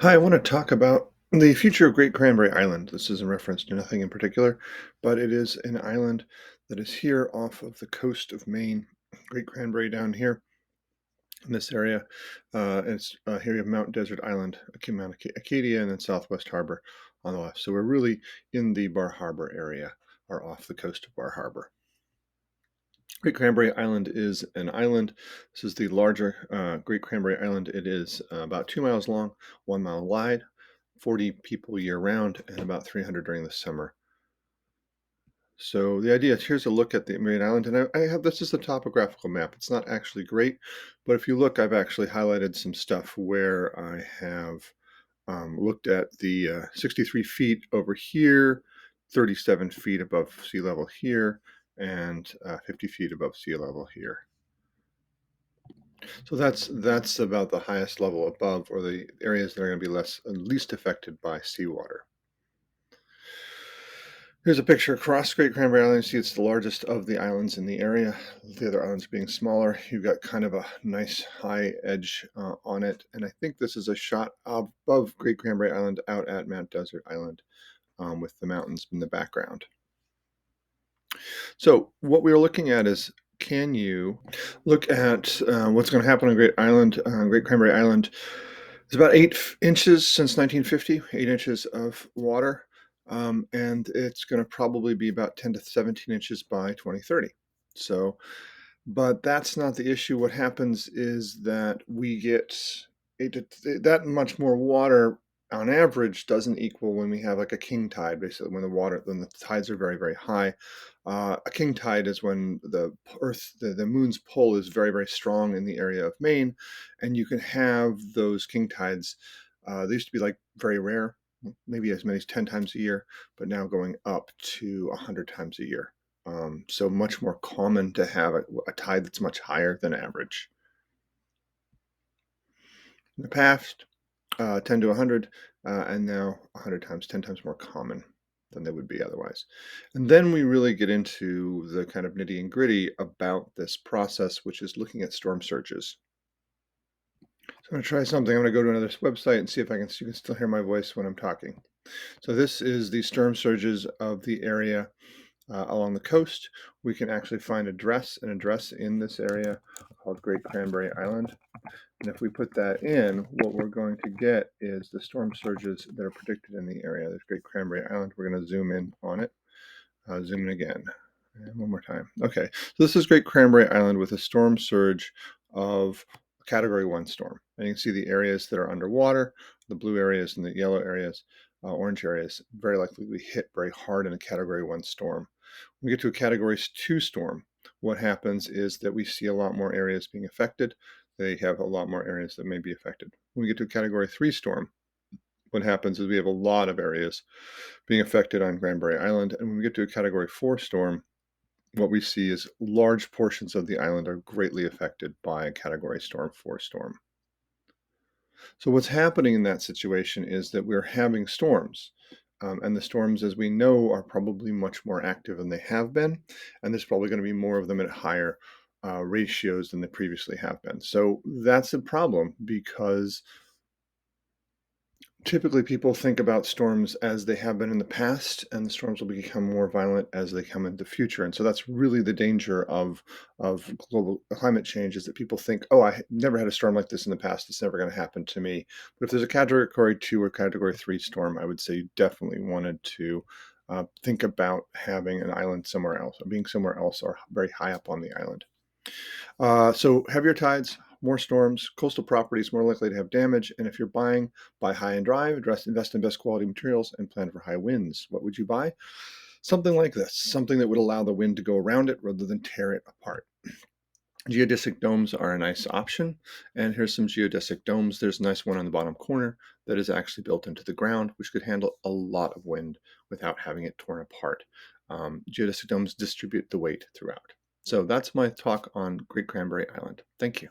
Hi, I want to talk about the future of Great Cranberry Island. This is in reference to nothing in particular, but it is an island that is here off of the coast of Maine. Great Cranberry down here in this area. It's here you have Mount Desert Island, Mount Acadia, and then Southwest Harbor on the left. So we're really in the Bar Harbor area or off the coast of Bar Harbor. Great Cranberry Island is an island. This is the larger Great Cranberry Island. It is about 2 miles long, 1 mile wide, 40 people year round, and about 300 during the summer. So the idea is here's a look at the main island, and I have this is the topographical map. It's not actually great, but if you look, I've actually highlighted some stuff where I have looked at the 63 feet over here, 37 feet above sea level here, and 50 feet above sea level here. So that's about the highest level above, or the areas that are going to be least affected by seawater. Here's a picture across Great Cranberry Island. You see it's the largest of the islands in the area. The other islands being smaller. You've got kind of a nice high edge on it. And I think this is a shot above Great Cranberry Island out at Mount Desert Island with the mountains in the background. So what we were looking at is, can you look at what's going to happen on Great Cranberry Island? It's about 8 inches since 1950, 8 inches of water, and it's going to probably be about 10 to 17 inches by 2030. So, but that's not the issue. What happens is that we get that much more water on average doesn't equal when we have like a king tide, basically when the tides are very, very high. A king tide is when the moon's pull is very, very strong in the area of Maine, and you can have those king tides. They used to be like very rare, maybe as many as 10 times a year, but now going up to 100 times a year. So much more common to have a tide that's much higher than average. In the past, 10 to 100, and now 100 times, 10 times more common than they would be otherwise. And then we really get into the kind of nitty and gritty about this process, which is looking at storm surges. So I'm going to try something. I'm going to go to another website and see if you can still hear my voice when I'm talking. So this is the storm surges of the area along the coast. We can actually find an address in this area called Great Cranberry Island. And if we put that in, what we're going to get is the storm surges that are predicted in the area. There's Great Cranberry Island. We're going to zoom in on it. Zoom in again. And one more time. Okay, so this is Great Cranberry Island with a storm surge of a Category 1 storm. And you can see the areas that are underwater, the blue areas and the yellow areas, orange areas, very likely to be hit very hard in a Category 1 storm. When we get to a Category 2 storm, what happens is that we see a lot more areas being affected. They have a lot more areas that may be affected. When we get to a Category 3 storm, what happens is we have a lot of areas being affected on Cranberry Island. And when we get to a Category 4 storm, what we see is large portions of the island are greatly affected by a Category 4 storm. So what's happening in that situation is that we're having storms. And the storms, as we know, are probably much more active than they have been. And there's probably going to be more of them at higher ratios than they previously have been. So that's a problem because typically people think about storms as they have been in the past, and the storms will become more violent as they come into the future. And so that's really the danger of global climate change, is that people think, oh, I never had a storm like this in the past, it's never going to happen to me. But if there's a Category 2 or Category 3 storm, I would say you definitely wanted to think about having an island somewhere else, or being somewhere else, or very high up on the island. So heavier tides, more storms, coastal properties more likely to have damage. And if you're buying, buy high and dry, invest in best quality materials, and plan for high winds. What would you buy? Something like this, something that would allow the wind to go around it rather than tear it apart. Geodesic domes are a nice option. And here's some geodesic domes. There's a nice one on the bottom corner that is actually built into the ground, which could handle a lot of wind without having it torn apart. Geodesic domes distribute the weight throughout. So that's my talk on Great Cranberry Island. Thank you.